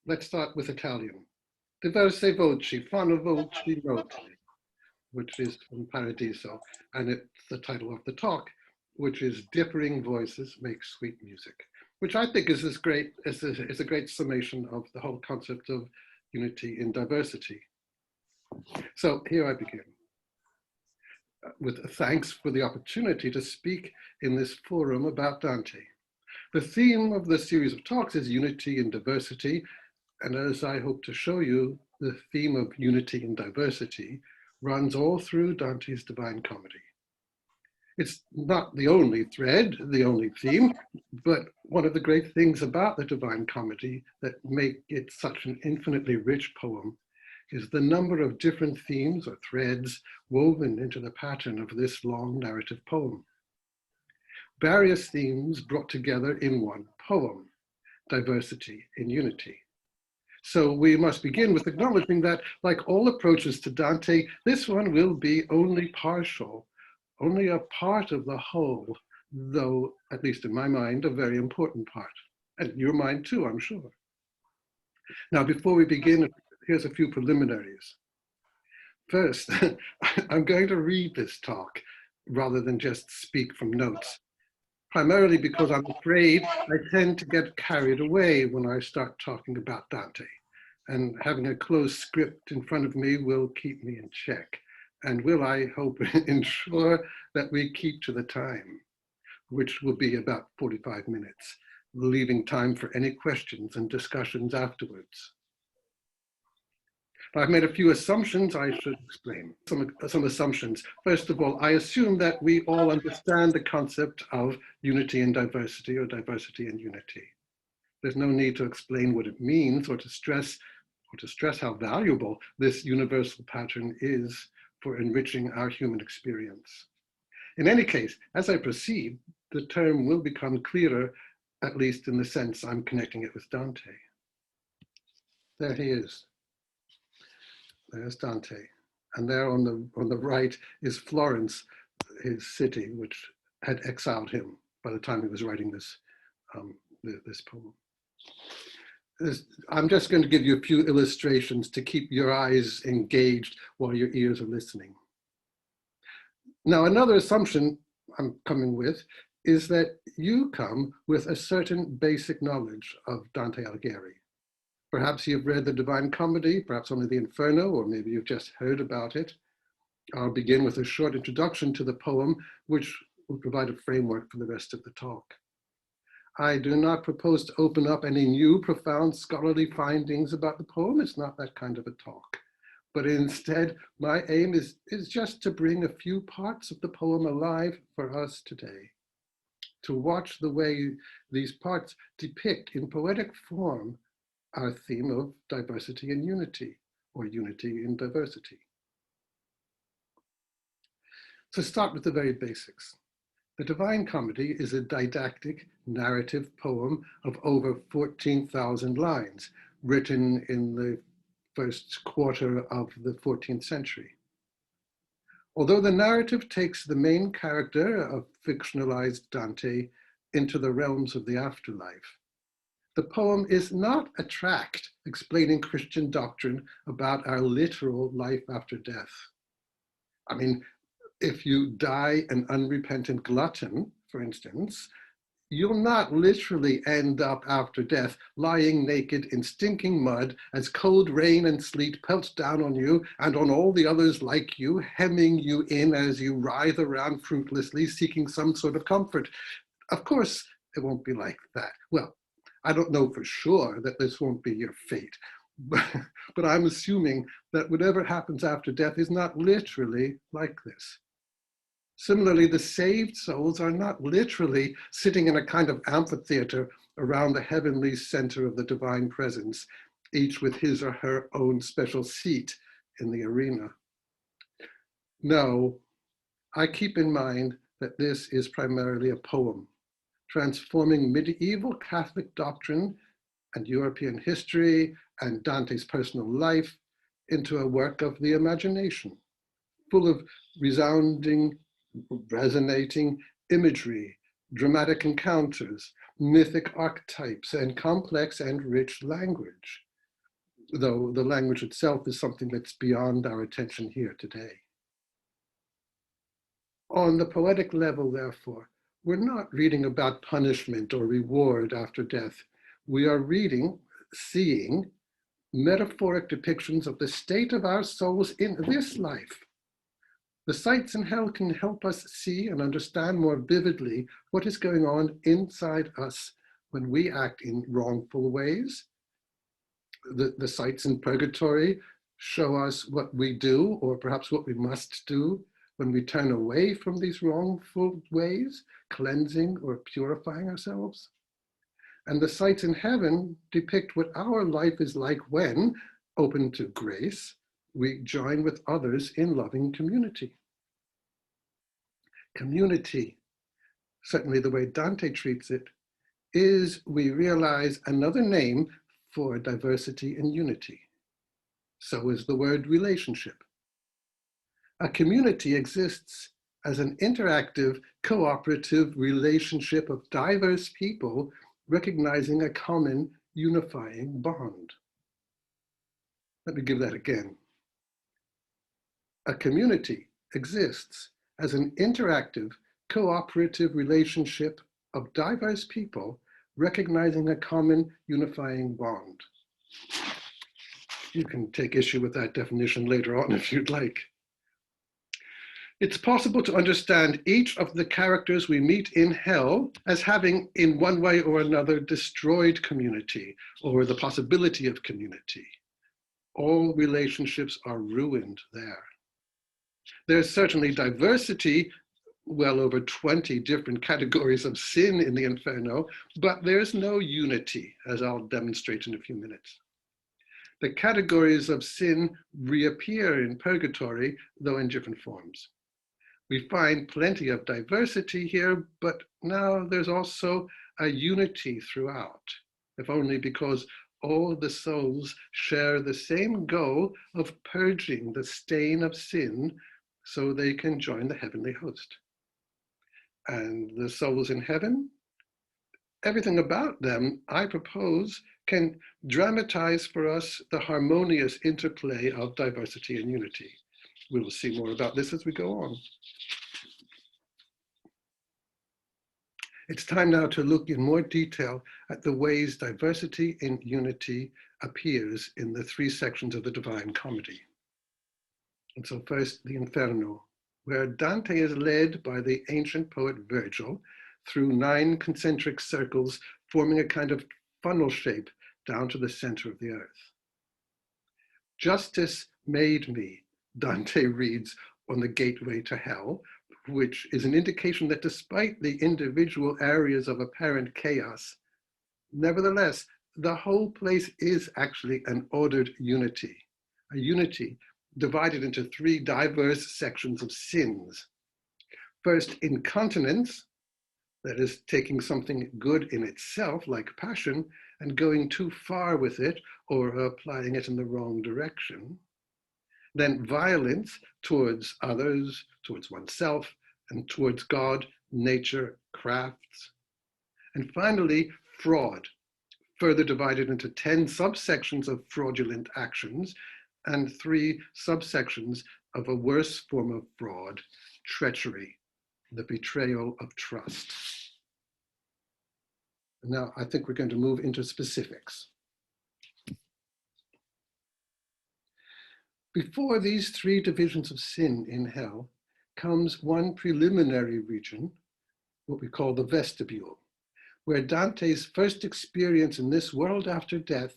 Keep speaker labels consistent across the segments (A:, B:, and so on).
A: Let's start with Italian. Diverse voci fanno voci note, which is from Paradiso, and it's the title of the talk, which is Differing Voices Make Sweet Music, which I think is a great summation of the whole concept of unity in diversity. So here I begin. With thanks for the opportunity to speak in this forum about Dante. The theme of the series of talks is unity in diversity, and as I hope to show you, the theme of unity in diversity runs all through Dante's Divine Comedy. It's not the only thread, the only theme, but one of the great things about the Divine Comedy that make it such an infinitely rich poem is the number of different themes or threads woven into the pattern of this long narrative poem. Various themes brought together in one poem, diversity in unity. So we must begin with acknowledging that, like all approaches to Dante, this one will be only partial, only a part of the whole, though, at least in my mind, a very important part. And your mind too, I'm sure. Now, before we begin, here's a few preliminaries. First, I'm going to read this talk rather than just speak from notes, primarily because I'm afraid I tend to get carried away when I start talking about Dante, and having a closed script in front of me will keep me in check, and will, I hope, ensure that we keep to the time, which will be about 45 minutes, leaving time for any questions and discussions afterwards. I've made a few assumptions I should explain. Some assumptions. First of all, I assume that we all understand the concept of unity and diversity, or diversity and unity. There's no need to explain what it means or to stress how valuable this universal pattern is for enriching our human experience. In any case, as I proceed, the term will become clearer, at least in the sense I'm connecting it with Dante. There he is. There's Dante, and there on the right is Florence, his city, which had exiled him by the time he was writing this poem. I'm just going to give you a few illustrations to keep your eyes engaged while your ears are listening. Now, another assumption I'm coming with is that you come with a certain basic knowledge of Dante Alighieri. Perhaps you've read the Divine Comedy, perhaps only the Inferno, or maybe you've just heard about it. I'll begin with a short introduction to the poem, which will provide a framework for the rest of the talk. I do not propose to open up any new profound scholarly findings about the poem. It's not that kind of a talk. But instead, my aim is just to bring a few parts of the poem alive for us today, to watch the way these parts depict in poetic form our theme of diversity and unity, or unity in diversity. So start with the very basics. The Divine Comedy is a didactic narrative poem of over 14,000 lines, written in the first quarter of the 14th century. Although the narrative takes the main character of fictionalized Dante into the realms of the afterlife, the poem is not a tract explaining Christian doctrine about our literal life after death. I mean, if you die an unrepentant glutton, for instance, you'll not literally end up after death lying naked in stinking mud as cold rain and sleet pelt down on you and on all the others like you, hemming you in as you writhe around fruitlessly seeking some sort of comfort. Of course, it won't be like that. Well, I don't know for sure that this won't be your fate, but I'm assuming that whatever happens after death is not literally like this. Similarly, the saved souls are not literally sitting in a kind of amphitheater around the heavenly center of the divine presence, each with his or her own special seat in the arena. No, I keep in mind that this is primarily a poem, transforming medieval Catholic doctrine and European history and Dante's personal life into a work of the imagination, full of resounding, resonating imagery, dramatic encounters, mythic archetypes, and complex and rich language. though the language itself is something that's beyond our attention here today. On the poetic level, therefore, we're not reading about punishment or reward after death. We are reading, seeing, metaphoric depictions of the state of our souls in this life. The sights in hell can help us see and understand more vividly what is going on inside us when we act in wrongful ways. The sights in purgatory show us what we do, or perhaps what we must do, when we turn away from these wrongful ways, cleansing or purifying ourselves. And the sights in heaven depict what our life is like when, open to grace, we join with others in loving community. Community, certainly the way Dante treats it, is, we realize, another name for diversity and unity. So is the word relationship. A community exists as an interactive, cooperative relationship of diverse people recognizing a common unifying bond. Let me give that again. A community exists as an interactive, cooperative relationship of diverse people recognizing a common unifying bond. You can take issue with that definition later on if you'd like. It's possible to understand each of the characters we meet in hell as having, in one way or another, destroyed community or the possibility of community. All relationships are ruined there. There's certainly diversity, well over 20 different categories of sin in the Inferno, but there's no unity, as I'll demonstrate in a few minutes. The categories of sin reappear in Purgatory, though in different forms. We find plenty of diversity here, but now there's also a unity throughout, if only because all the souls share the same goal of purging the stain of sin so they can join the heavenly host. And the souls in heaven, everything about them, I propose, can dramatize for us the harmonious interplay of diversity and unity. We'll see more about this as we go on. It's time now to look in more detail at the ways diversity and unity appears in the three sections of the Divine Comedy. And so first, the Inferno, where Dante is led by the ancient poet Virgil through 9 concentric circles, forming a kind of funnel shape down to the center of the earth. Justice made me, Dante reads on the gateway to hell, which is an indication that despite the individual areas of apparent chaos, nevertheless, the whole place is actually an ordered unity, a unity divided into 3 diverse sections of sins. First, incontinence, that is taking something good in itself, like passion, and going too far with it or applying it in the wrong direction. Then violence towards others, towards oneself, and towards God, nature, crafts. And finally, fraud, further divided into 10 subsections of fraudulent actions and 3 subsections of a worse form of fraud, treachery, the betrayal of trust. Now, I think we're going to move into specifics. Before these 3 divisions of sin in hell comes one preliminary region, what we call the vestibule, where Dante's first experience in this world after death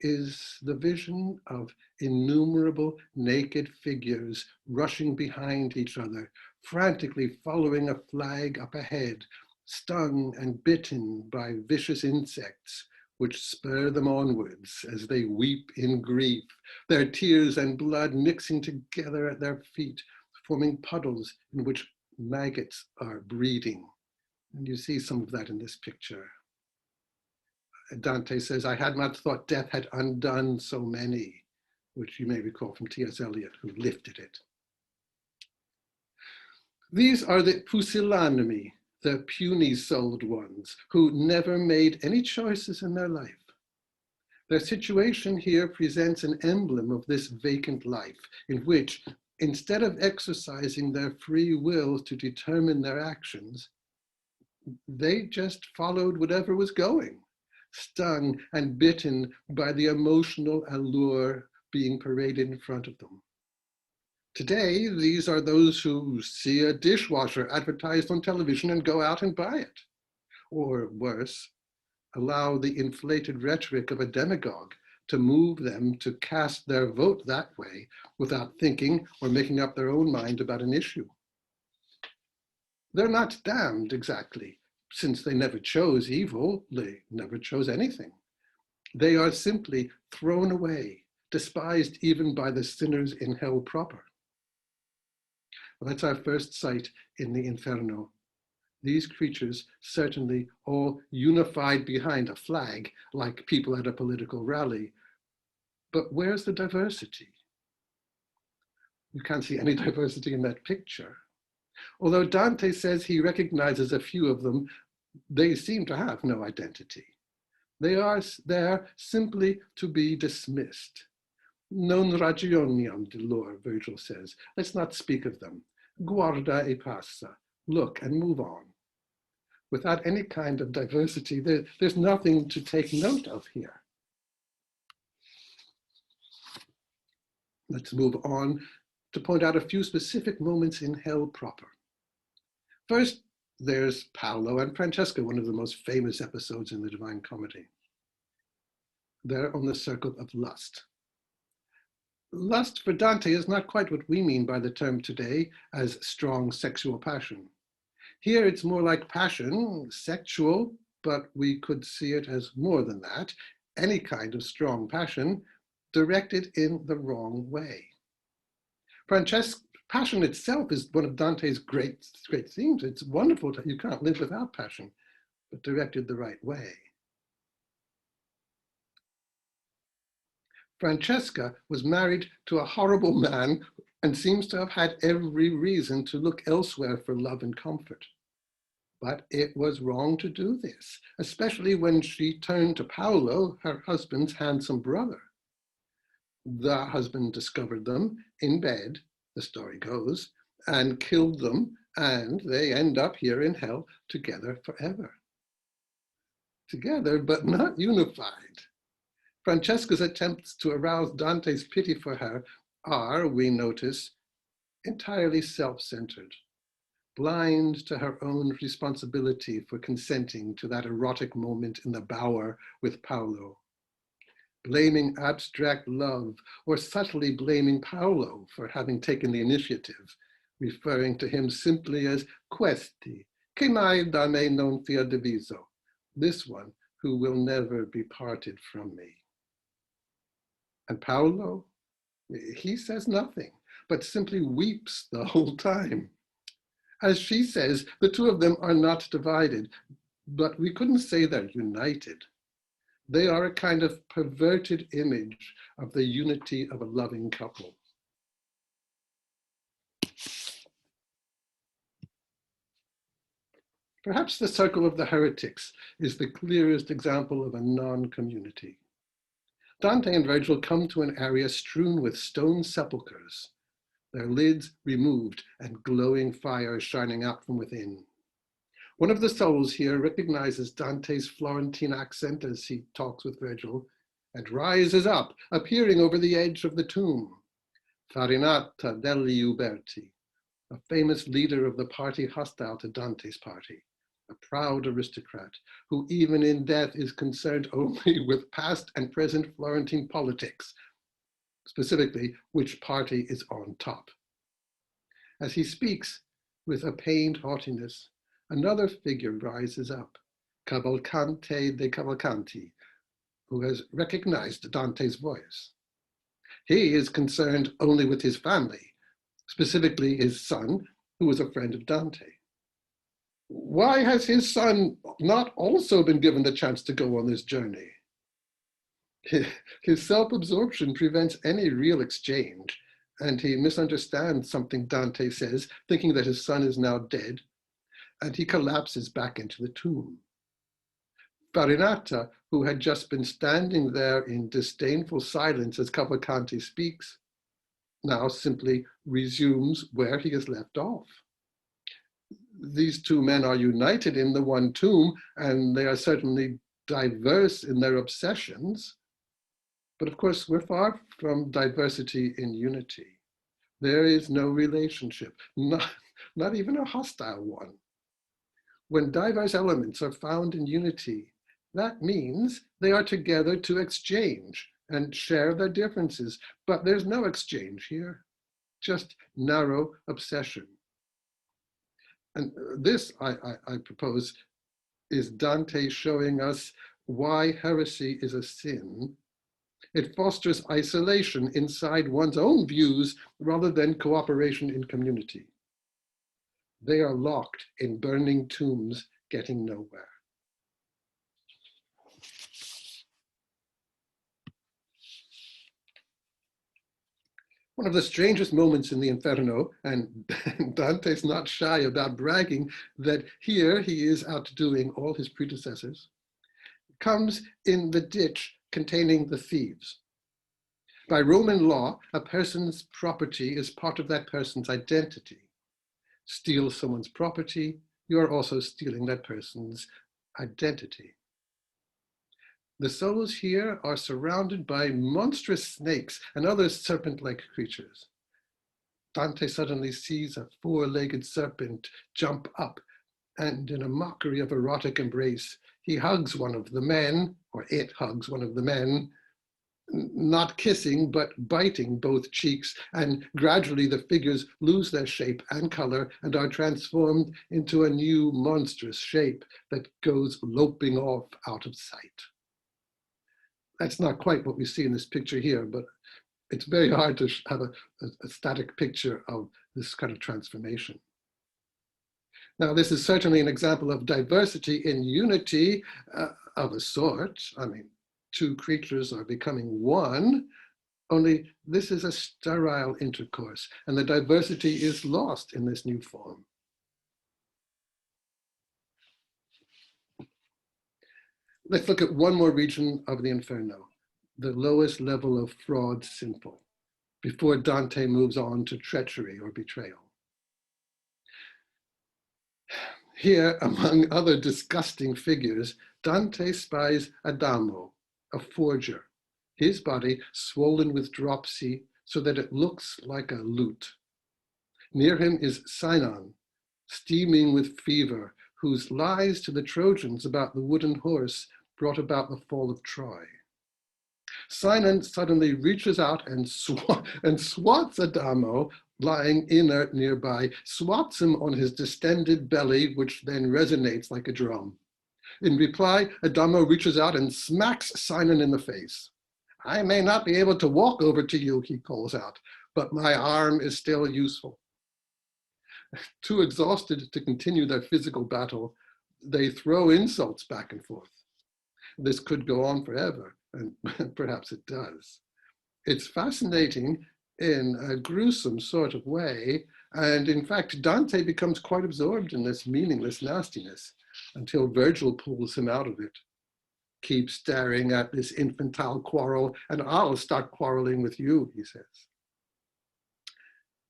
A: is the vision of innumerable naked figures rushing behind each other, frantically following a flag up ahead, stung and bitten by vicious insects, which spur them onwards as they weep in grief, their tears and blood mixing together at their feet, forming puddles in which maggots are breeding. And you see some of that in this picture. Dante says, I had not thought death had undone so many, which you may recall from T.S. Eliot, who lifted it. These are the pusillanimi, the puny-souled ones, who never made any choices in their life. Their situation here presents an emblem of this vacant life, in which, instead of exercising their free will to determine their actions, they just followed whatever was going, stung and bitten by the emotional allure being paraded in front of them. Today, these are those who see a dishwasher advertised on television and go out and buy it. Or worse, allow the inflated rhetoric of a demagogue to move them to cast their vote that way without thinking or making up their own mind about an issue. They're not damned exactly, since they never chose evil, they never chose anything. They are simply thrown away, despised even by the sinners in hell proper. Well, that's our first sight in the Inferno. These creatures certainly all unified behind a flag, like people at a political rally. But where's the diversity? You can't see any diversity in that picture. Although Dante says he recognizes a few of them, they seem to have no identity. They are there simply to be dismissed. Non ragioniam di loro, Virgil says. Let's not speak of them. Guarda e passa. Look and move on. Without any kind of diversity, there's nothing to take note of here. Let's move on to point out a few specific moments in hell proper. First, there's Paolo and Francesca, one of the most famous episodes in the Divine Comedy. They're on the circle of lust. Lust for Dante is not quite what we mean by the term today as strong sexual passion. Here it's more like passion, sexual, but we could see it as more than that, any kind of strong passion directed in the wrong way. Passion itself is one of Dante's great themes. It's wonderful that you can't live without passion, but directed the right way. Francesca was married to a horrible man and seems to have had every reason to look elsewhere for love and comfort. But it was wrong to do this, especially when she turned to Paolo, her husband's handsome brother. The husband discovered them in bed, the story goes, and killed them, and they end up here in hell together forever. Together, but not unified. Francesca's attempts to arouse Dante's pity for her are, we notice, entirely self-centered, blind to her own responsibility for consenting to that erotic moment in the bower with Paolo, blaming abstract love or subtly blaming Paolo for having taken the initiative, referring to him simply as questi, che mai da me non sia diviso, this one who will never be parted from me. And Paolo, he says nothing, but simply weeps the whole time. As she says, the two of them are not divided, but we couldn't say they're united. They are a kind of perverted image of the unity of a loving couple. Perhaps the circle of the heretics is the clearest example of a non-community. Dante and Virgil come to an area strewn with stone sepulchres, their lids removed and glowing fire shining out from within. One of the souls here recognizes Dante's Florentine accent as he talks with Virgil and rises up, appearing over the edge of the tomb. Farinata degli Uberti, a famous leader of the party hostile to Dante's party, a proud aristocrat who even in death is concerned only with past and present Florentine politics, specifically which party is on top. As he speaks with a pained haughtiness, another figure rises up, Cavalcante dei Cavalcanti, who has recognized Dante's voice. He is concerned only with his family, specifically his son, who was a friend of Dante. Why has his son not also been given the chance to go on this journey? His self-absorption prevents any real exchange, and he misunderstands something Dante says, thinking that his son is now dead, and he collapses back into the tomb. Farinata, who had just been standing there in disdainful silence as Cavalcanti speaks, now simply resumes where he has left off. These two men are united in the one tomb, and they are certainly diverse in their obsessions. But of course, we're far from diversity in unity. There is no relationship, not even a hostile one. When diverse elements are found in unity, that means they are together to exchange and share their differences. But there's no exchange here, just narrow obsession. And this, I propose, is Dante showing us why heresy is a sin. It fosters isolation inside one's own views rather than cooperation in community. They are locked in burning tombs, getting nowhere. One of the strangest moments in the Inferno, and Dante's not shy about bragging that here he is outdoing all his predecessors, comes in the ditch containing the thieves. By Roman law, a person's property is part of that person's identity. Steal someone's property, you are also stealing that person's identity. The souls here are surrounded by monstrous snakes and other serpent-like creatures. Dante suddenly sees a four-legged serpent jump up, and in a mockery of erotic embrace, he hugs one of the men, or it hugs one of the men, not kissing, but biting both cheeks, and gradually the figures lose their shape and color and are transformed into a new monstrous shape that goes loping off out of sight. That's not quite what we see in this picture here, but it's very hard to have a static picture of this kind of transformation. Now, this is certainly an example of diversity in unity of a sort. I mean, two creatures are becoming one, only this is a sterile intercourse, and the diversity is lost in this new form. Let's look at one more region of the Inferno, the lowest level of fraud sinful, before Dante moves on to treachery or betrayal. Here, among other disgusting figures, Dante spies Adamo, a forger, his body swollen with dropsy so that it looks like a lute. Near him is Sinon, steaming with fever, whose lies to the Trojans about the wooden horse brought about the fall of Troy. Sinon suddenly reaches out and swats Adamo, lying inert nearby, swats him on his distended belly, which then resonates like a drum. In reply, Adamo reaches out and smacks Sinon in the face. "I may not be able to walk over to you," he calls out, "but my arm is still useful." Too exhausted to continue their physical battle, they throw insults back and forth. This could go on forever, and perhaps it does. It's fascinating in a gruesome sort of way, and in fact, Dante becomes quite absorbed in this meaningless nastiness until Virgil pulls him out of it. "Keep staring at this infantile quarrel, and I'll start quarreling with you," he says.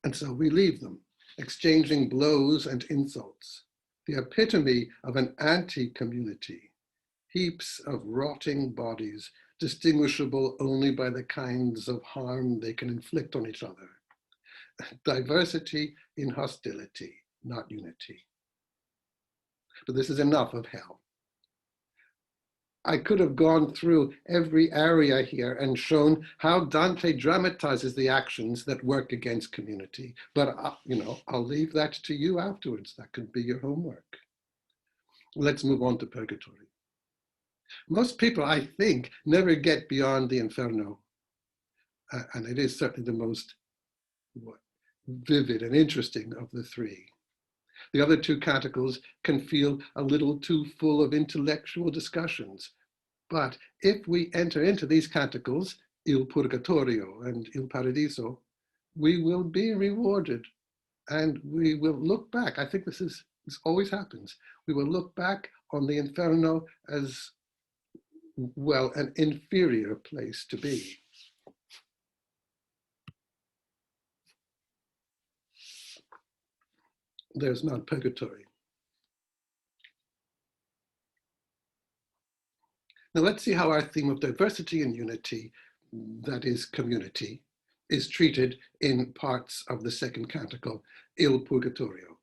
A: And so we leave them, exchanging blows and insults, the epitome of an anti-community, heaps of rotting bodies, distinguishable only by the kinds of harm they can inflict on each other. Diversity in hostility, not unity. But this is enough of hell. I could have gone through every area here and shown how Dante dramatizes the actions that work against community, but I'll leave that to you afterwards. That could be your homework. Let's move on to Purgatory. Most people, I think, never get beyond the Inferno, and it is certainly the most vivid and interesting of the three. The other two canticles can feel a little too full of intellectual discussions. But if we enter into these canticles, Il Purgatorio and Il Paradiso, we will be rewarded, and we will look back. I think this always happens. We will look back on the Inferno as well, an inferior place to be. There's not purgatory. Now let's see how our theme of diversity and unity, that is community, is treated in parts of the second canticle, Il Purgatorio.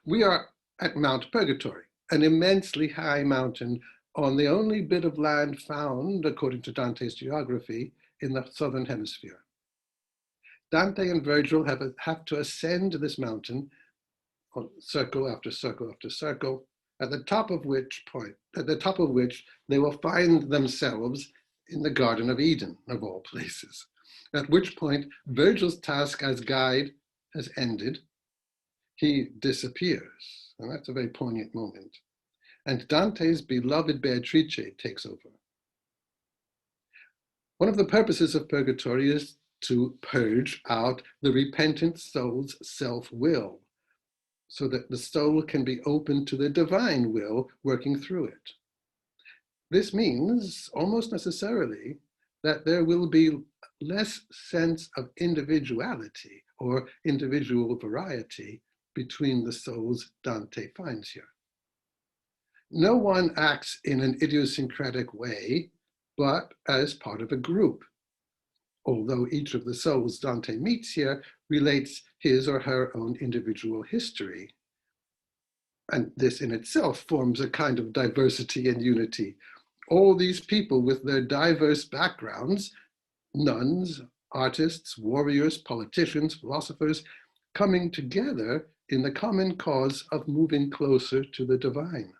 A: We are at Mount Purgatory, an immensely high mountain on the only bit of land found, according to Dante's geography, in the southern hemisphere. Dante and Virgil have to ascend this mountain, on circle after circle after circle, at the top of which they will find themselves in the Garden of Eden, of all places. At which point Virgil's task as guide has ended. He disappears, and that's a very poignant moment. And Dante's beloved Beatrice takes over. One of the purposes of purgatory is to purge out the repentant soul's self-will, so that the soul can be open to the divine will working through it. This means, almost necessarily, that there will be less sense of individuality or individual variety between the souls Dante finds here. No one acts in an idiosyncratic way, but as part of a group, although each of the souls Dante meets here relates his or her own individual history. And this in itself forms a kind of diversity and unity. All these people with their diverse backgrounds, nuns, artists, warriors, politicians, philosophers, coming together in the common cause of moving closer to the divine.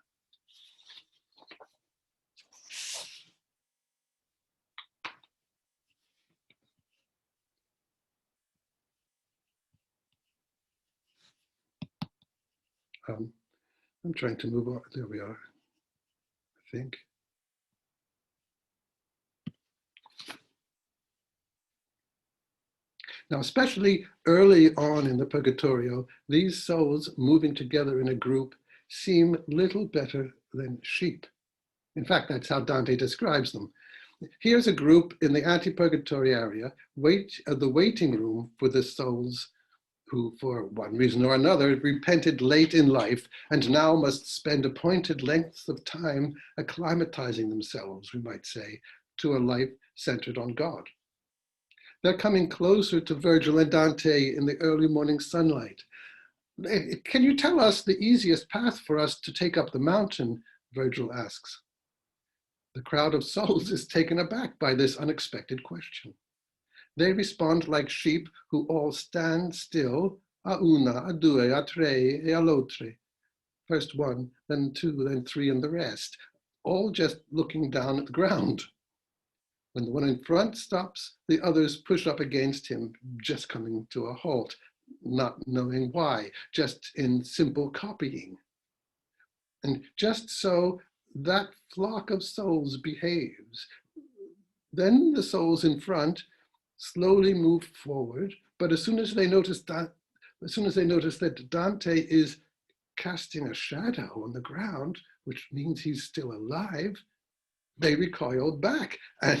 A: I'm trying to move on. There we are, I think. Now, especially early on in the Purgatorio, these souls moving together in a group seem little better than sheep. In fact, that's how Dante describes them. Here's a group in the anti-purgatory area, the waiting room for the souls who, for one reason or another, repented late in life and now must spend appointed lengths of time acclimatizing themselves, we might say, to a life centered on God. They're coming closer to Virgil and Dante in the early morning sunlight. Can you tell us the easiest path for us to take up the mountain? Virgil asks. The crowd of souls is taken aback by this unexpected question. They respond like sheep who all stand still, a una, a due, a tre, e all'altre. First one, then two, then three, and the rest, all just looking down at the ground. When the one in front stops, the others push up against him, just coming to a halt, not knowing why, just in simple copying. And just so that flock of souls behaves. Then the souls in front slowly move forward, but as soon as they notice that Dante is casting a shadow on the ground, which means he's still alive, they recoil back, and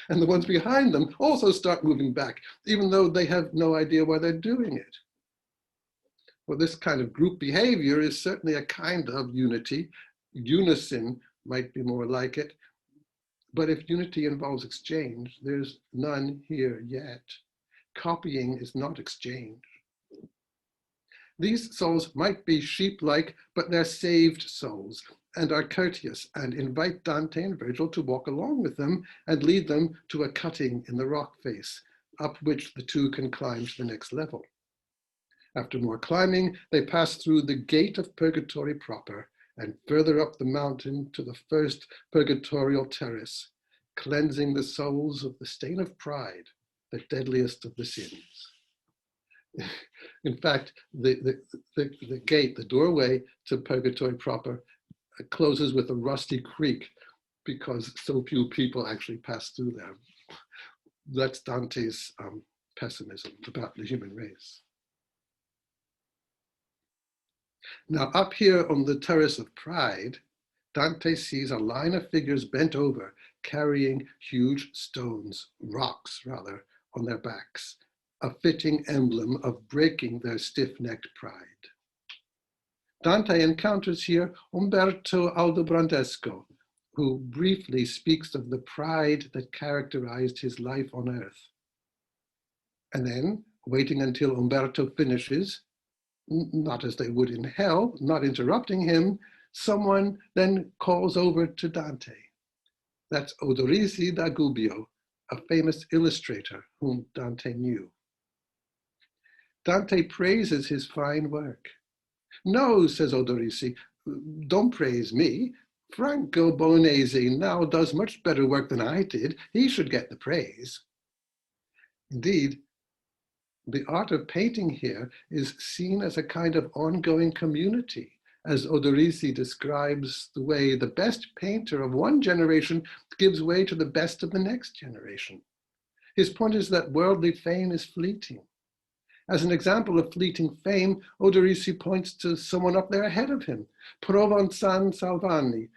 A: the ones behind them also start moving back, even though they have no idea why they're doing it. Well, this kind of group behavior is certainly a kind of unity. Unison might be more like it. But if unity involves exchange, there's none here yet. Copying is not exchange. These souls might be sheep-like, but they're saved souls and are courteous and invite Dante and Virgil to walk along with them and lead them to a cutting in the rock face, up which the two can climb to the next level. After more climbing, they pass through the gate of Purgatory proper and further up the mountain to the first purgatorial terrace, cleansing the souls of the stain of pride, the deadliest of the sins. In fact, the gate, the doorway to Purgatory proper, closes with a rusty creak because so few people actually pass through there. That's Dante's pessimism about the human race. Now, up here on the terrace of pride, Dante sees a line of figures bent over, carrying huge stones, rocks rather, on their backs, a fitting emblem of breaking their stiff-necked pride. Dante encounters here Umberto Aldobrandesco, who briefly speaks of the pride that characterized his life on earth. And then, waiting until Umberto finishes, not as they would in hell, not interrupting him, someone then calls over to Dante. That's Odorizzi da Gubbio, a famous illustrator whom Dante knew. Dante praises his fine work. No, says Odorizzi, don't praise me. Franco Bolognese now does much better work than I did. He should get the praise. Indeed, the art of painting here is seen as a kind of ongoing community, as Odorizzi describes the way the best painter of one generation gives way to the best of the next generation. His point is that worldly fame is fleeting. As an example of fleeting fame, Odorizzi points to someone up there ahead of him, Provenzan Salvani,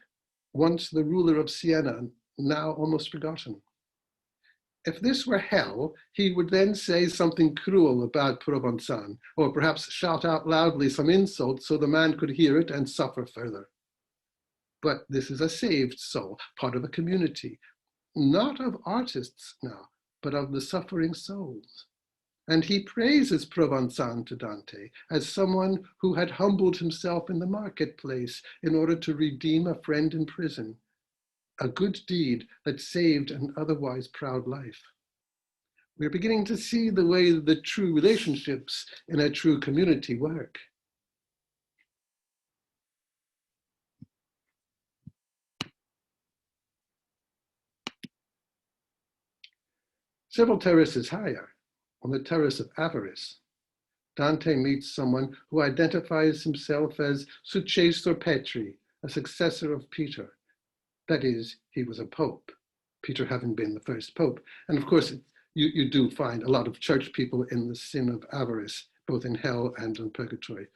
A: once the ruler of Siena, now almost forgotten. If this were hell, he would then say something cruel about Provenzan, or perhaps shout out loudly some insult so the man could hear it and suffer further. But this is a saved soul, part of a community, not of artists now, but of the suffering souls. And he praises Provenzan to Dante as someone who had humbled himself in the marketplace in order to redeem a friend in prison, a good deed that saved an otherwise proud life. We're beginning to see the way the true relationships in a true community work. Several terraces higher, on the terrace of avarice, Dante meets someone who identifies himself as Successor Petri, a successor of Peter. That is, he was a pope, Peter having been the first pope. And of course, you do find a lot of church people in the sin of avarice, both in hell and in purgatory.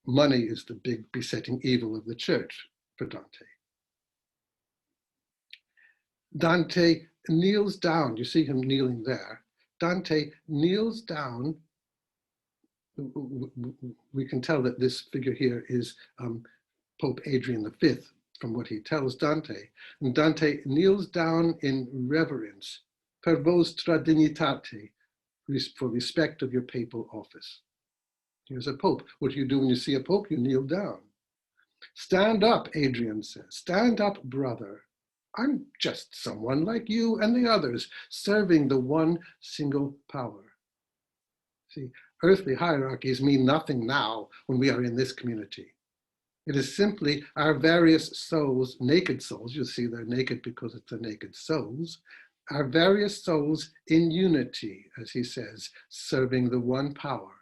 A: Money is the big besetting evil of the church for Dante. Dante kneels down, you see him kneeling there. Dante kneels down. We can tell that this figure here is Pope Adrian V, from what he tells Dante. And Dante kneels down in reverence, per vostra dignitate, for respect of your papal office. Here's a pope. What do you do when you see a pope? You kneel down. Stand up, Adrian says. Stand up, brother. I'm just someone like you and the others, serving the one single power. See, earthly hierarchies mean nothing now when we are in this community. It is simply our various souls, naked souls, you see they're naked because it's the naked souls, our various souls in unity, as he says, serving the one power,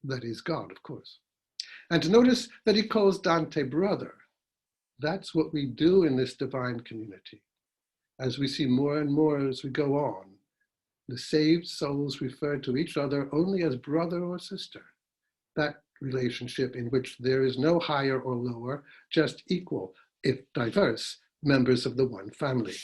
A: that is God, of course. And notice that he calls Dante brother. That's what we do in this divine community. As we see more and more as we go on, the saved souls refer to each other only as brother or sister. That relationship in which there is no higher or lower, just equal, if diverse, members of the one family.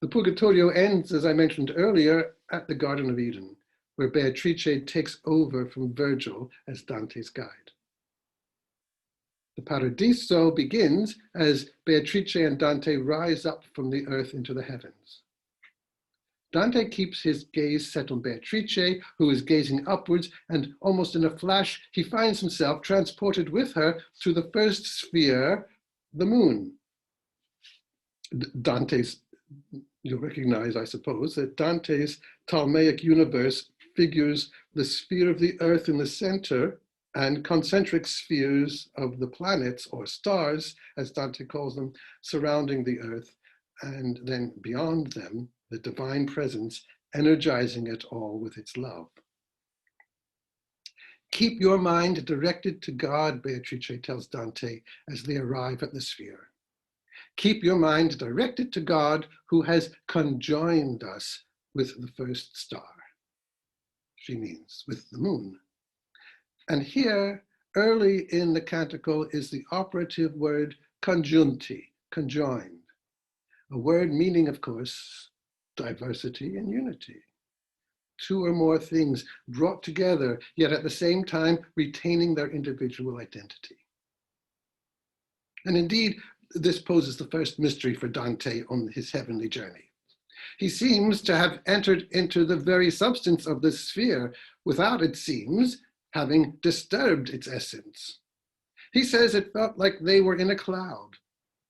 A: The Purgatorio ends, as I mentioned earlier, at the Garden of Eden, where Beatrice takes over from Virgil as Dante's guide. The Paradiso begins as Beatrice and Dante rise up from the earth into the heavens. Dante keeps his gaze set on Beatrice, who is gazing upwards, and almost in a flash, he finds himself transported with her to the first sphere, the moon. You'll recognize, I suppose, that Dante's Ptolemaic universe figures the sphere of the earth in the center and concentric spheres of the planets, or stars, as Dante calls them, surrounding the earth, and then beyond them, the divine presence energizing it all with its love. Keep your mind directed to God, Beatrice tells Dante as they arrive at the sphere. Keep your mind directed to God, who has conjoined us with the first star. She means with the moon. And here, Early in the canticle is the operative word conjunti, conjoined, a word meaning, of course, diversity and unity. Two or more things brought together, yet at the same time retaining their individual identity. And indeed, this poses the first mystery for Dante on his heavenly journey. He seems to have entered into the very substance of this sphere without, it seems, having disturbed its essence. He says it felt like they were in a cloud,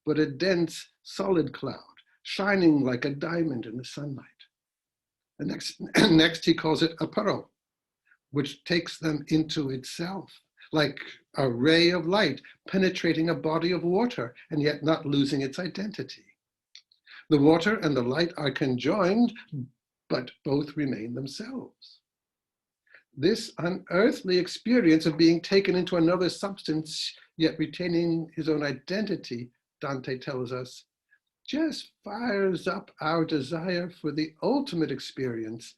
A: but a dense, solid cloud, shining like a diamond in the sunlight. And next he calls it a pearl, which takes them into itself, like a ray of light penetrating a body of water and yet not losing its identity. The water and the light are conjoined, but both remain themselves. This unearthly experience of being taken into another substance, yet retaining his own identity, Dante tells us, just fires up our desire for the ultimate experience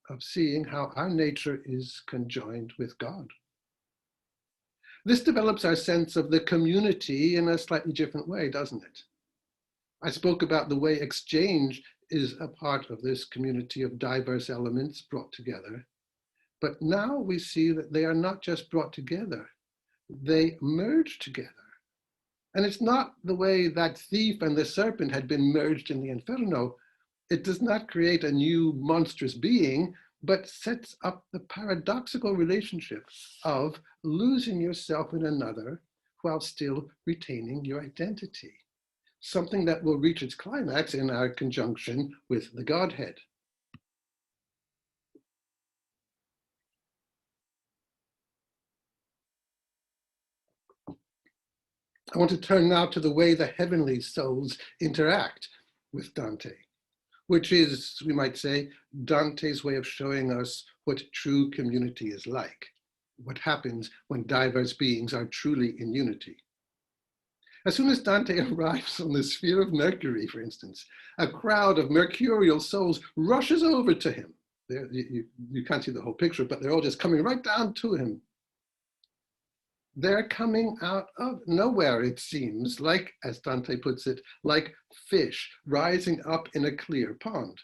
A: of seeing how our nature is conjoined with God. This develops our sense of the community in a slightly different way, doesn't it? I spoke about the way exchange is a part of this community of diverse elements brought together. But now we see that they are not just brought together, they merge together. And it's not the way that thief and the serpent had been merged in the Inferno. It does not create a new monstrous being, but sets up the paradoxical relationship of losing yourself in another while still retaining your identity, something that will reach its climax in our conjunction with the Godhead. I want to turn now to the way the heavenly souls interact with Dante, which is, we might say, Dante's way of showing us what true community is like, what happens when diverse beings are truly in unity. As soon as Dante arrives on the sphere of Mercury, for instance, a crowd of mercurial souls rushes over to him. You can't see the whole picture, but they're all just coming right down to him. They're coming out of nowhere, it seems, like, as Dante puts it, like fish rising up in a clear pond.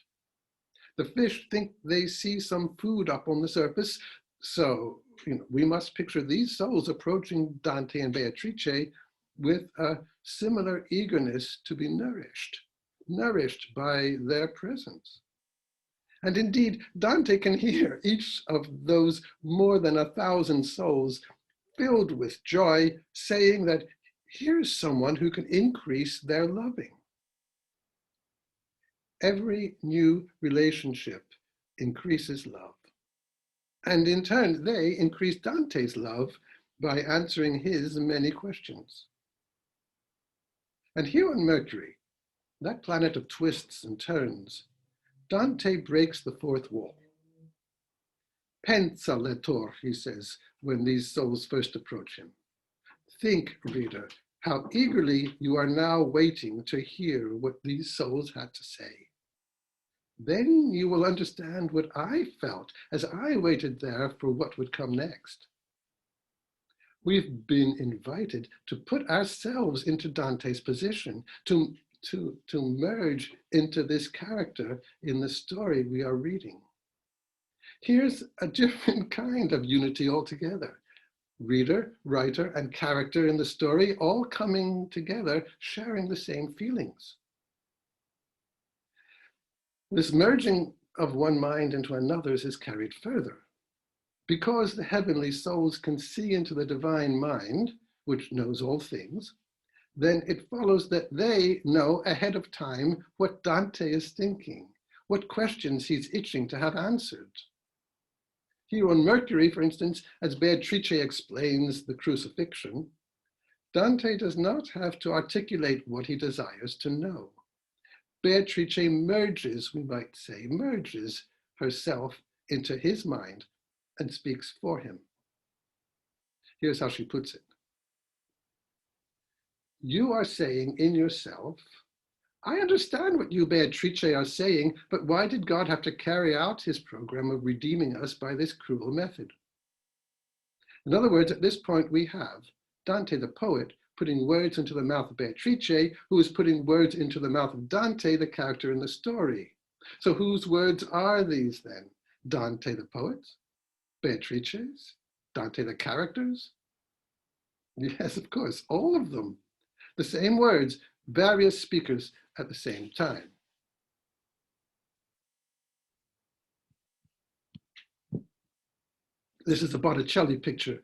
A: The fish think they see some food up on the surface, so we must picture these souls approaching Dante and Beatrice with a similar eagerness to be nourished by their presence. And indeed, Dante can hear each of those more than 1,000 souls filled with joy, saying that here's someone who can increase their loving. Every new relationship increases love. And in turn, they increase Dante's love by answering his many questions. And here on Mercury, that planet of twists and turns, Dante breaks the fourth wall. Pensa, lettor, he says, when these souls first approach him. Think, reader, how eagerly you are now waiting to hear what these souls had to say. Then you will understand what I felt as I waited there for what would come next. We've been invited to put ourselves into Dante's position, to merge into this character in the story we are reading. Here's a different kind of unity altogether. Reader, writer, and character in the story all coming together, sharing the same feelings. This merging of one mind into another's is carried further. Because the heavenly souls can see into the divine mind, which knows all things, then it follows that they know ahead of time what Dante is thinking, what questions he's itching to have answered. Here on Mercury, for instance, as Beatrice explains the crucifixion, Dante does not have to articulate what he desires to know. Beatrice merges, we might say, merges herself into his mind and speaks for him. Here's how she puts it. You are saying in yourself, I understand what you, Beatrice, are saying, but why did God have to carry out his program of redeeming us by this cruel method? In other words, at this point we have Dante the poet putting words into the mouth of Beatrice, who is putting words into the mouth of Dante, the character in the story. So whose words are these then? Dante the poet's? Beatrice's? Dante the character's? Yes, of course, all of them. The same words, various speakers at the same time. This is a Botticelli picture,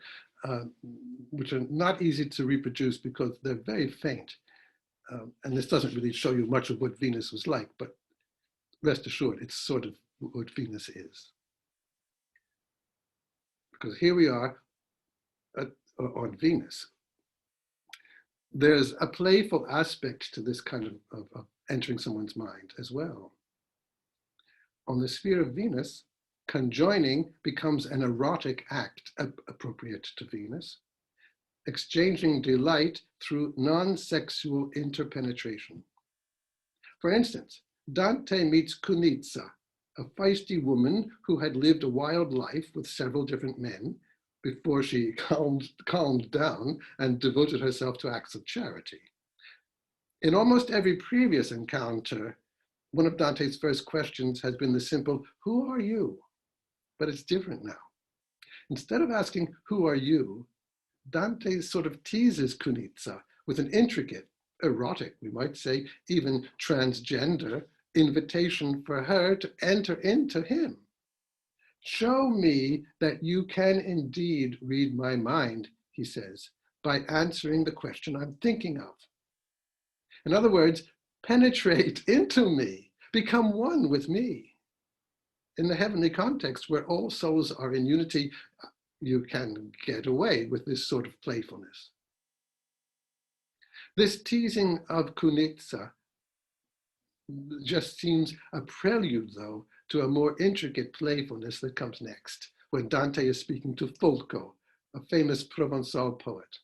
A: which are not easy to reproduce because they're very faint. And this doesn't really show you much of what Venus was like, but rest assured, it's sort of what Venus is. Because here we are on Venus. There's a playful aspect to this kind of entering someone's mind as well. On the sphere of Venus, conjoining becomes an erotic act appropriate to Venus, exchanging delight through non-sexual interpenetration. For instance, Dante meets Cunizza, a feisty woman who had lived a wild life with several different men before she calmed down and devoted herself to acts of charity. In almost every previous encounter, one of Dante's first questions has been the simple, "Who are you?" But it's different now. Instead of asking, "Who are you?" Dante sort of teases Cunizza with an intricate, erotic, we might say, even transgender invitation for her to enter into him. "Show me that you can indeed read my mind," he says, "by answering the question I'm thinking of." In other words, penetrate into me, become one with me. In the heavenly context where all souls are in unity, you can get away with this sort of playfulness. This teasing of Cunizza just seems a prelude, though, to a more intricate playfulness that comes next, when Dante is speaking to Folco, a famous Provençal poet.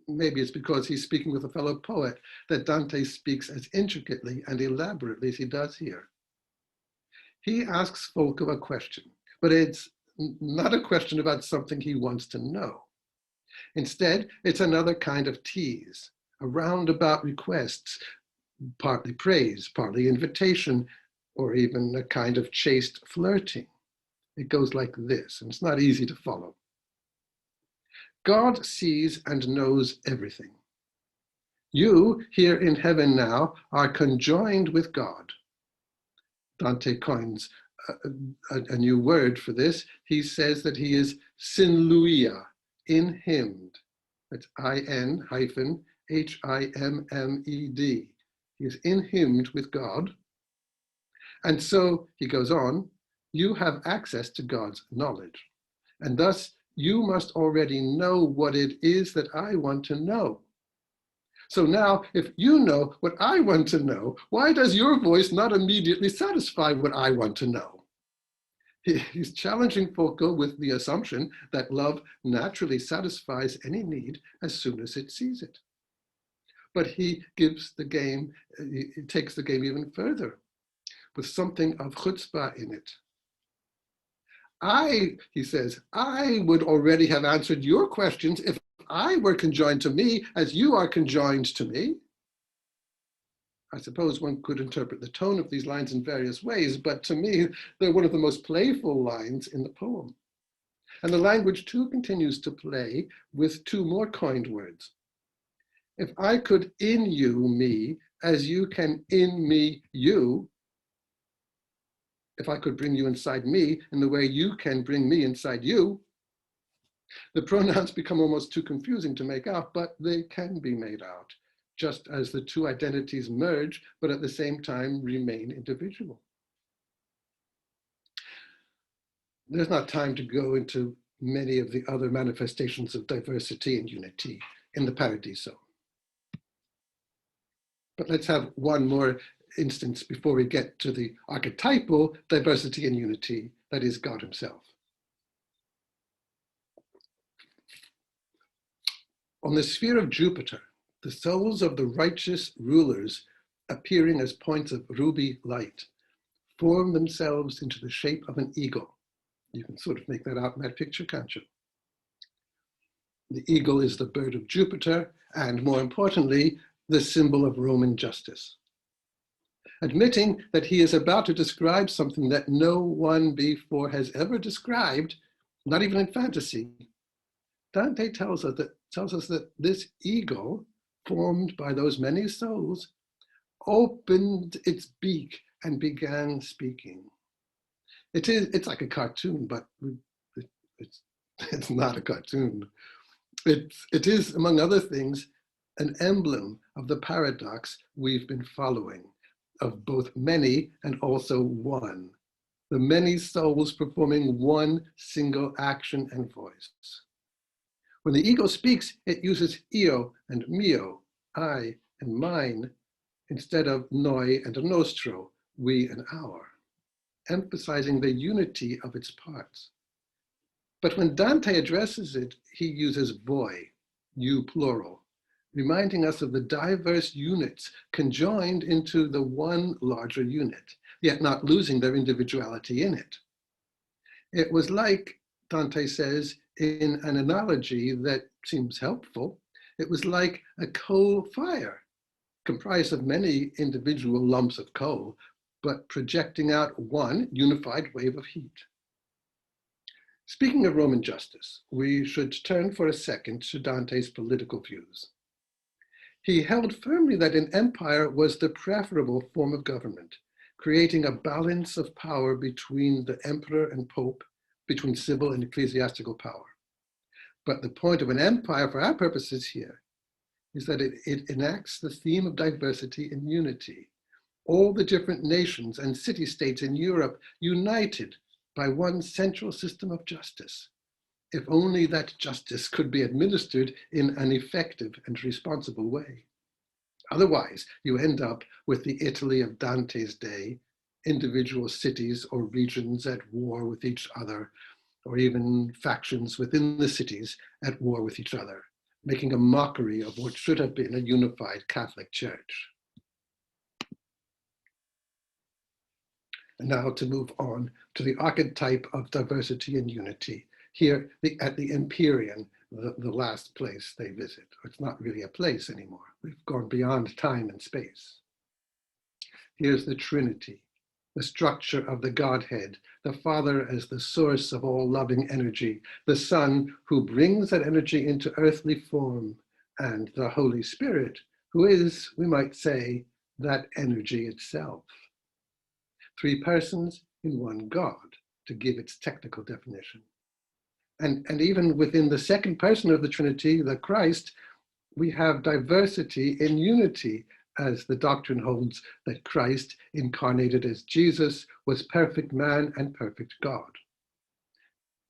A: Maybe it's because he's speaking with a fellow poet that Dante speaks as intricately and elaborately as he does here. He asks Folco a question, but it's not a question about something he wants to know. Instead, it's another kind of tease, a roundabout request, partly praise, partly invitation, or even a kind of chaste flirting. It goes like this, and it's not easy to follow. God sees and knows everything. You, here in heaven now, are conjoined with God. Dante coins a new word for this. He says that he is synluia, inhymned. That's I-N-H-I-M-M-E-D. He is inhymned with God. And so, he goes on, you have access to God's knowledge. And thus, you must already know what it is that I want to know. So now, if you know what I want to know, why does your voice not immediately satisfy what I want to know? He's challenging Folco with the assumption that love naturally satisfies any need as soon as it sees it. But he takes the game even further, with something of chutzpah in it. He says, I would already have answered your questions if I were conjoined to me as you are conjoined to me. I suppose one could interpret the tone of these lines in various ways, but to me, they're one of the most playful lines in the poem. And the language too continues to play with two more coined words. If I could in you me as you can in me you, if I could bring you inside me in the way you can bring me inside you, the pronouns become almost too confusing to make out, but they can be made out, just as the two identities merge, but at the same time remain individual. There's not time to go into many of the other manifestations of diversity and unity in the Paradiso. But let's have one more instance before we get to the archetypal diversity and unity that is God himself. On the sphere of Jupiter, the souls of the righteous rulers, appearing as points of ruby light, form themselves into the shape of an eagle. You can sort of make that out in that picture, can't you? The eagle is the bird of Jupiter, and more importantly, the symbol of Roman justice. Admitting that he is about to describe something that no one before has ever described, not even in fantasy, Dante tells us that this eagle, formed by those many souls, opened its beak and began speaking. It's like a cartoon, but it's not a cartoon. It is, among other things, an emblem of the paradox we've been following, of both many and also one. The many souls performing one single action and voice. When the ego speaks, it uses io and mio, I and mine, instead of noi and nostro, we and our, emphasizing the unity of its parts. But when Dante addresses it, he uses voi, you plural, reminding us of the diverse units conjoined into the one larger unit, yet not losing their individuality in it. It was like, Dante says, in an analogy that seems helpful, it was like a coal fire, comprised of many individual lumps of coal, but projecting out one unified wave of heat. Speaking of Roman justice, we should turn for a second to Dante's political views. He held firmly that an empire was the preferable form of government, creating a balance of power between the emperor and pope, between civil and ecclesiastical power. But the point of an empire for our purposes here is that it enacts the theme of diversity and unity. All the different nations and city-states in Europe united by one central system of justice, if only that justice could be administered in an effective and responsible way. Otherwise, you end up with the Italy of Dante's day, individual cities or regions at war with each other, or even factions within the cities at war with each other, making a mockery of what should have been a unified Catholic Church. And now to move on to the archetype of diversity and unity. Here at the Empyrean, the last place they visit. It's not really a place anymore. We've gone beyond time and space. Here's the Trinity, the structure of the Godhead, the Father as the source of all loving energy, the Son who brings that energy into earthly form, and the Holy Spirit, who is, we might say, that energy itself. Three persons in one God, to give its technical definition. And even within the second person of the Trinity, the Christ, we have diversity in unity, as the doctrine holds that Christ, incarnated as Jesus, was perfect man and perfect God.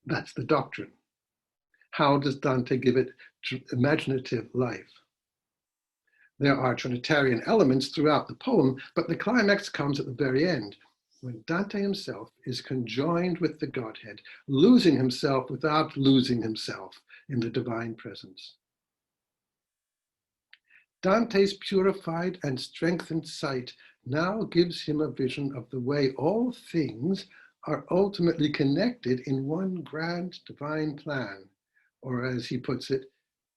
A: That's the doctrine. How does Dante give it imaginative life? There are Trinitarian elements throughout the poem, but the climax comes at the very end, when Dante himself is conjoined with the Godhead, losing himself without losing himself in the divine presence. Dante's purified and strengthened sight now gives him a vision of the way all things are ultimately connected in one grand divine plan, or as he puts it,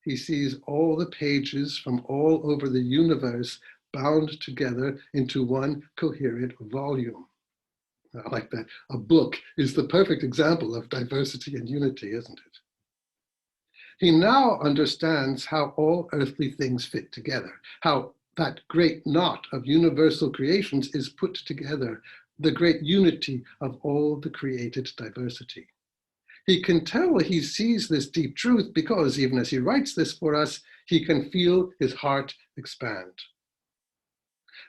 A: he sees all the pages from all over the universe bound together into one coherent volume. I like that. A book is the perfect example of diversity and unity, isn't it? He now understands how all earthly things fit together, how that great knot of universal creations is put together, the great unity of all the created diversity. He can tell he sees this deep truth because, even as he writes this for us, he can feel his heart expand.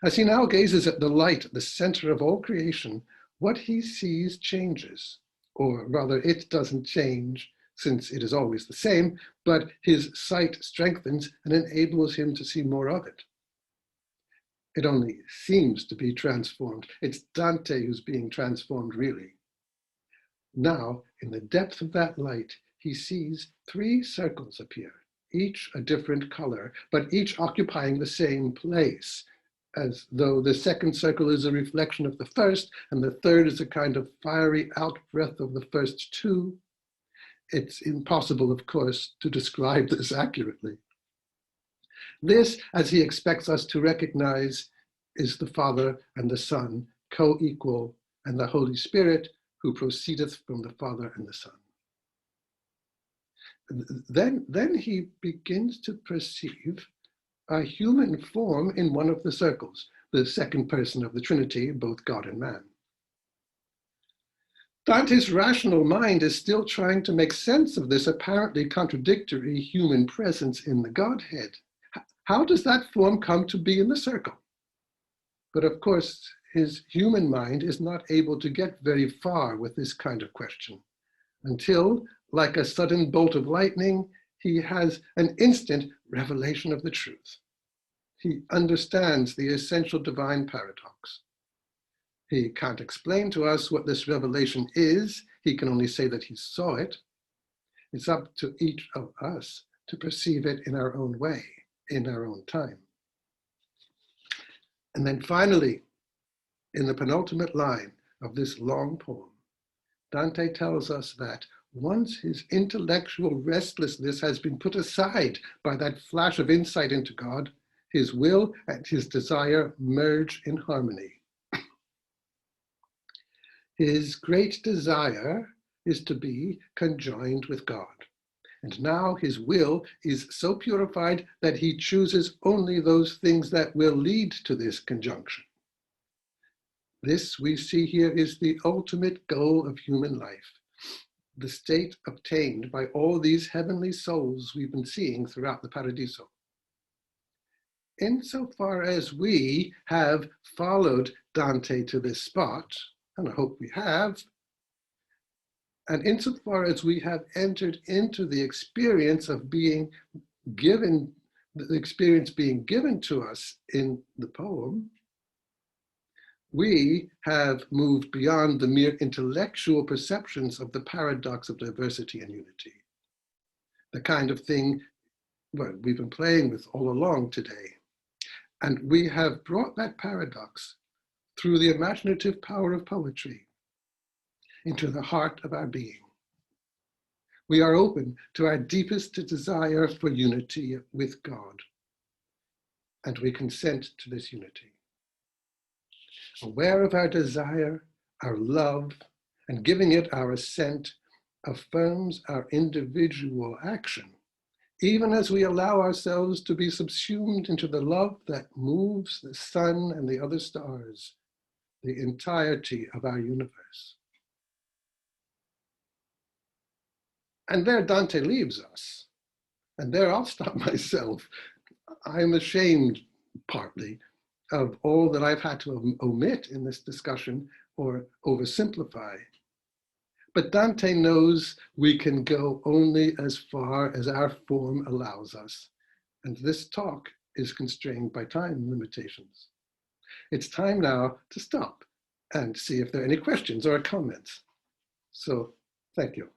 A: As he now gazes at the light at the center of all creation, what he sees changes, or rather it doesn't change since it is always the same, but his sight strengthens and enables him to see more of it. It only seems to be transformed. It's Dante who's being transformed, really. Now, in the depth of that light, he sees three circles appear, each a different color, but each occupying the same place, as though the second circle is a reflection of the first, and the third is a kind of fiery outbreath of the first two. it's impossible, of course, to describe this accurately. This, as he expects us to recognize, is the Father and the Son, co-equal, and the Holy Spirit, who proceedeth from the Father and the Son. Then he begins to perceive a human form in one of the circles, the second person of the Trinity, both God and man. Dante's rational mind is still trying to make sense of this apparently contradictory human presence in the Godhead. How does that form come to be in the circle? But of course, his human mind is not able to get very far with this kind of question until, like a sudden bolt of lightning, he has an instant revelation of the truth. He understands the essential divine paradox. He can't explain to us what this revelation is. He can only say that he saw it. It's up to each of us to perceive it in our own way, in our own time. And then finally, in the penultimate line of this long poem, Dante tells us that once his intellectual restlessness has been put aside by that flash of insight into God, his will and his desire merge in harmony. His great desire is to be conjoined with God. And now his will is so purified that he chooses only those things that will lead to this conjunction. This, we see here, is the ultimate goal of human life, the state obtained by all these heavenly souls we've been seeing throughout the Paradiso. Insofar as we have followed Dante to this spot, and I hope we have, and insofar as we have entered into the experience of being given, the experience being given to us in the poem, we have moved beyond the mere intellectual perceptions of the paradox of diversity and unity, the kind of thing we've been playing with all along today. And we have brought that paradox through the imaginative power of poetry into the heart of our being. We are open to our deepest desire for unity with God, and we consent to this unity. Aware of our desire, our love, and giving it our assent affirms our individual action, even as we allow ourselves to be subsumed into the love that moves the sun and the other stars, the entirety of our universe. And there Dante leaves us. And there I'll stop myself. I'm ashamed, partly, of all that I've had to omit in this discussion or oversimplify. But Dante knows we can go only as far as our form allows us. And this talk is constrained by time limitations. It's time now to stop and see if there are any questions or comments. So, thank you.